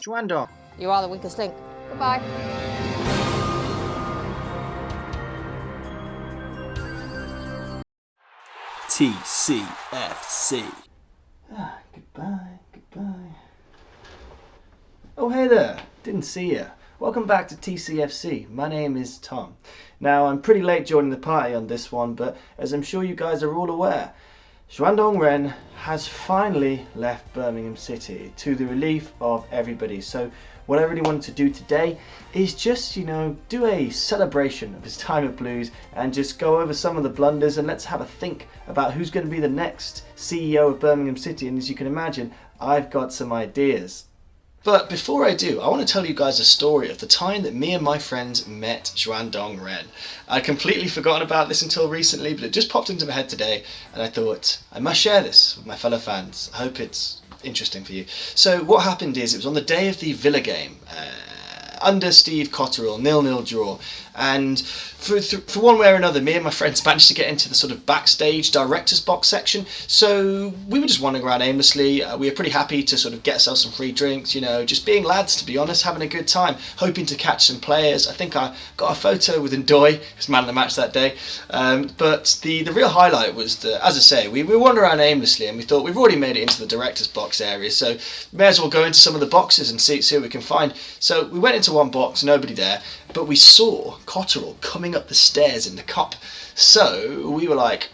Xuandong. You are the weakest link. Goodbye. TCFC. Goodbye. Oh, hey there. Didn't see ya. Welcome back to TCFC. My name is Tom. Now, I'm pretty late joining the party on this one, but as I'm sure you guys are all aware, Xuandong Ren has finally left Birmingham City, to the relief of everybody. So what I really wanted to do today is just, do a celebration of his time at Blues and just go over some of the blunders, and let's have a think about who's going to be the next CEO of Birmingham City. And as you can imagine, I've got some ideas. But before I do, I want to tell you guys a story of the time that me and my friends met Xuandong Ren. I'd completely forgotten about this until recently, but it just popped into my head today, and I thought I must share this with my fellow fans. I hope it's interesting for you. So what happened is, it was on the day of the Villa game, under Steve Cotterill, 0-0 draw, and for one way or another, me and my friends managed to get into the sort of backstage director's box section. So we were just wandering around aimlessly. We were pretty happy to sort of get ourselves some free drinks, just being lads, to be honest, having a good time, hoping to catch some players. I think I got a photo with Ndoye, who's man of the match that day. But the real highlight was that, as I say, we wandered around aimlessly, and we thought we've already made it into the director's box area, so may as well go into some of the boxes and see what we can find. So we went into one box, nobody there, but we saw Cotterill coming up the stairs in the Cup. So we were like,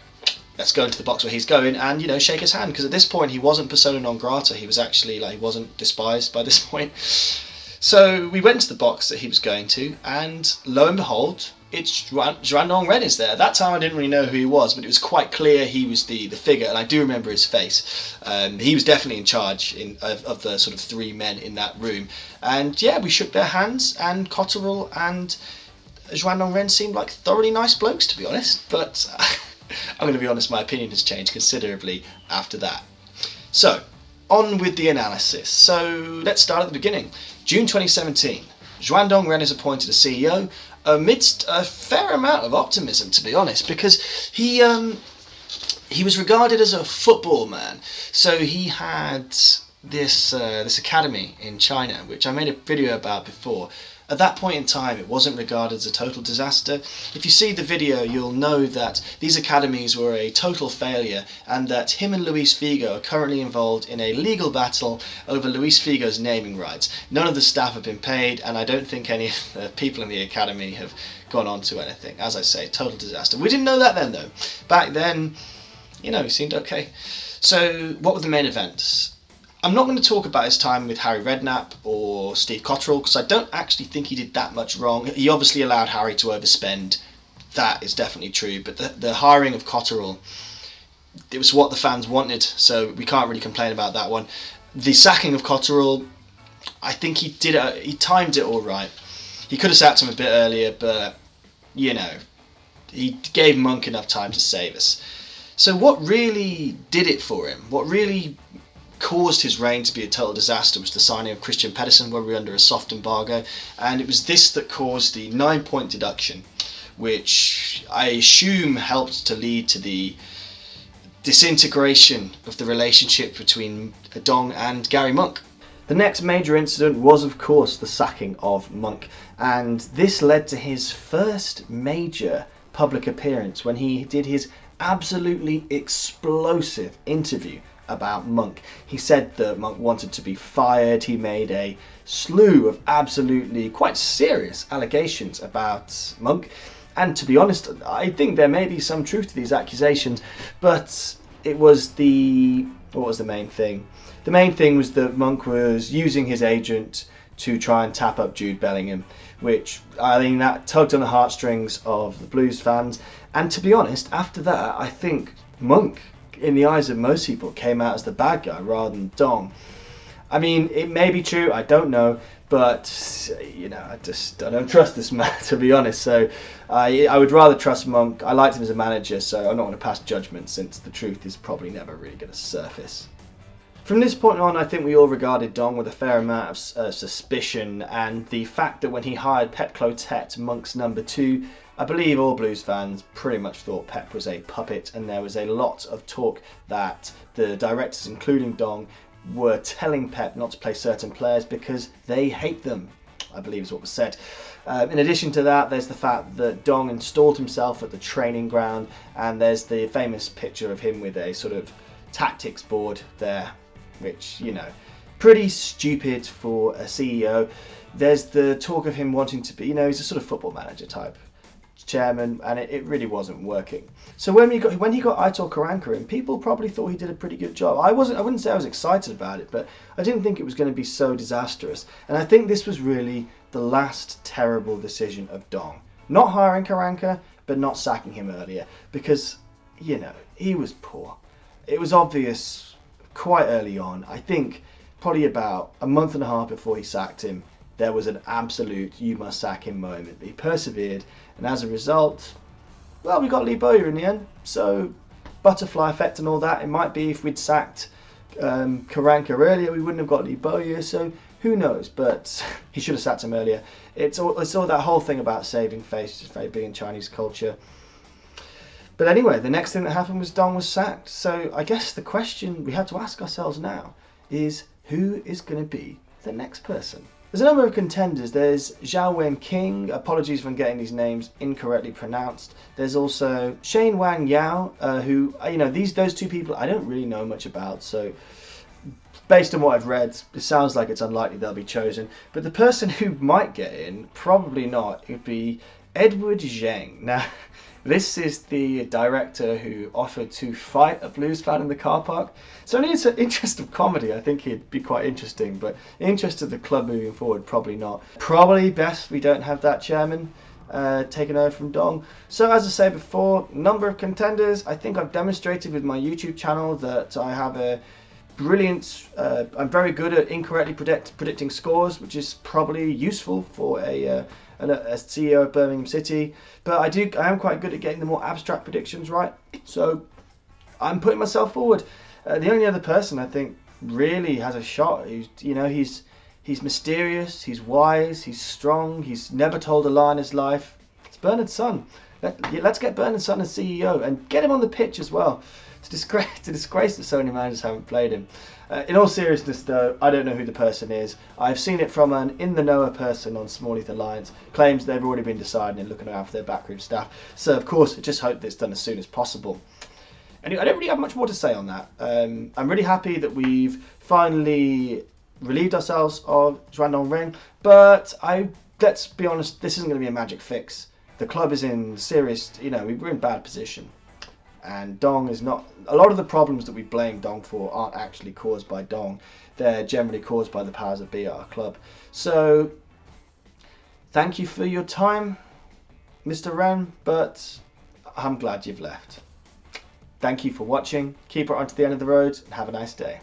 let's go into the box where he's going and, shake his hand, because at this point he wasn't persona non grata. He was actually, he wasn't despised by this point. So we went to the box that he was going to, and lo and behold, it's Xuandong Ren is there. At that time I didn't really know who he was, but it was quite clear he was the figure, and I do remember his face. He was definitely in charge of the sort of three men in that room. And yeah, we shook their hands, and Cotterill and Xuandong Ren seemed like thoroughly nice blokes, to be honest. But I'm going to be honest, my opinion has changed considerably after that. So, on with the analysis. So, let's start at the beginning. June 2017, Xuandong Ren is appointed as CEO amidst a fair amount of optimism, to be honest, because he was regarded as a football man. So he had this academy in China, which I made a video about before. At that point in time, it wasn't regarded as a total disaster. If you see the video, you'll know that these academies were a total failure, and that him and Luis Figo are currently involved in a legal battle over Luis Figo's naming rights. None of the staff have been paid, and I don't think any of the people in the academy have gone on to anything. As I say, total disaster. We didn't know that then, though. Back then, he seemed okay. So, what were the main events? I'm not going to talk about his time with Harry Redknapp or Steve Cotterill, because I don't actually think he did that much wrong. He obviously allowed Harry to overspend. That is definitely true. But the hiring of Cotterill, it was what the fans wanted, so we can't really complain about that one. The sacking of Cotterill, I think he timed it all right. He could have sacked him a bit earlier, but, he gave Monk enough time to save us. So what really did it for him? What really caused his reign to be a total disaster was the signing of Christian Pedersen, where we were under a soft embargo, and it was this that caused the 9-point deduction, which I assume helped to lead to the disintegration of the relationship between Dong and Gary Monk. The next major incident was, of course, the sacking of Monk, and this led to his first major public appearance when he did his absolutely explosive interview about Monk. He said that Monk wanted to be fired. He made a slew of absolutely quite serious allegations about Monk, and to be honest, I think there may be some truth to these accusations, but it was what was the main thing? The main thing was that Monk was using his agent to try and tap up Jude Bellingham, which, I think, that tugged on the heartstrings of the Blues fans. And to be honest, after that, I think Monk, in the eyes of most people, came out as the bad guy rather than Dong. I mean, it may be true, I don't know, but I don't trust this man, to be honest. So I would rather trust Monk. I liked him as a manager, so I'm not going to pass judgment, since the truth is probably never really going to surface. From this point on, I think we all regarded Dong with a fair amount of suspicion, and the fact that when he hired Pep Clotet, Monk's number 2, I believe all Blues fans pretty much thought Pep was a puppet, and there was a lot of talk that the directors, including Dong, were telling Pep not to play certain players because they hate them, I believe is what was said. In addition to that, there's the fact that Dong installed himself at the training ground, and there's the famous picture of him with a sort of tactics board there, which, you know, pretty stupid for a CEO. There's the talk of him wanting to be, you know, he's a sort of football manager type chairman, and it really wasn't working. So when he got Aitor Karanka in, people probably thought he did a pretty good job. I wouldn't say I was excited about it, but I didn't think it was going to be so disastrous. And I think this was really the last terrible decision of Dong. Not hiring Karanka, but not sacking him earlier, because, you know, he was poor. It was obvious quite early on. I think probably about a month and a half before he sacked him, there was an absolute you must sack him moment. But he persevered, and as a result, well, we got Lee Bowyer in the end. So butterfly effect and all that. It might be if we'd sacked Karanka earlier, we wouldn't have got Lee Bowyer. So who knows? But he should have sacked him earlier. It's all that whole thing about saving face, is very big in Chinese culture. But anyway, the next thing that happened was Dong was sacked. So I guess the question we have to ask ourselves now is, who is going to be the next person? There's a number of contenders. There's Xiao King. Apologies for getting these names incorrectly pronounced. There's also Shane Wang Yao, who, you know, those two people I don't really know much about. So based on what I've read, it sounds like it's unlikely they'll be chosen. But the person who might get in, probably not, would be Edward Zheng. Now, this is the director who offered to fight a Blues fan in the car park. So in the interest of comedy, I think he'd be quite interesting, but in the interest of the club moving forward, probably not. Probably best we don't have that chairman taken over from Dong. So as I said before, number of contenders. I think I've demonstrated with my YouTube channel that I have a brilliant, I'm very good at incorrectly predicting scores, which is probably useful for a CEO of Birmingham City, but I am quite good at getting the more abstract predictions right, so I'm putting myself forward. The only other person I think really has a shot, he's mysterious, he's wise, he's strong, he's never told a lie in his life, it's Bernard Sun. Let's get Bernard Sun as CEO and get him on the pitch as well. To disgrace that so many managers haven't played him. In all seriousness though, I don't know who the person is. I've seen it from an in-the-know person on Small Heath Alliance, claims they've already been deciding and looking out for their backroom staff. So of course, I just hope that it's done as soon as possible. Anyway, I don't really have much more to say on that. I'm really happy that we've finally relieved ourselves of Xuandong Ren, but let's be honest, this isn't going to be a magic fix. The club is in serious, we're in bad position. And Dong is not. A lot of the problems that we blame Dong for aren't actually caused by Dong. They're generally caused by the powers that be at our club. So, thank you for your time, Mr. Ren, but I'm glad you've left. Thank you for watching. Keep it on to the end of the road and have a nice day.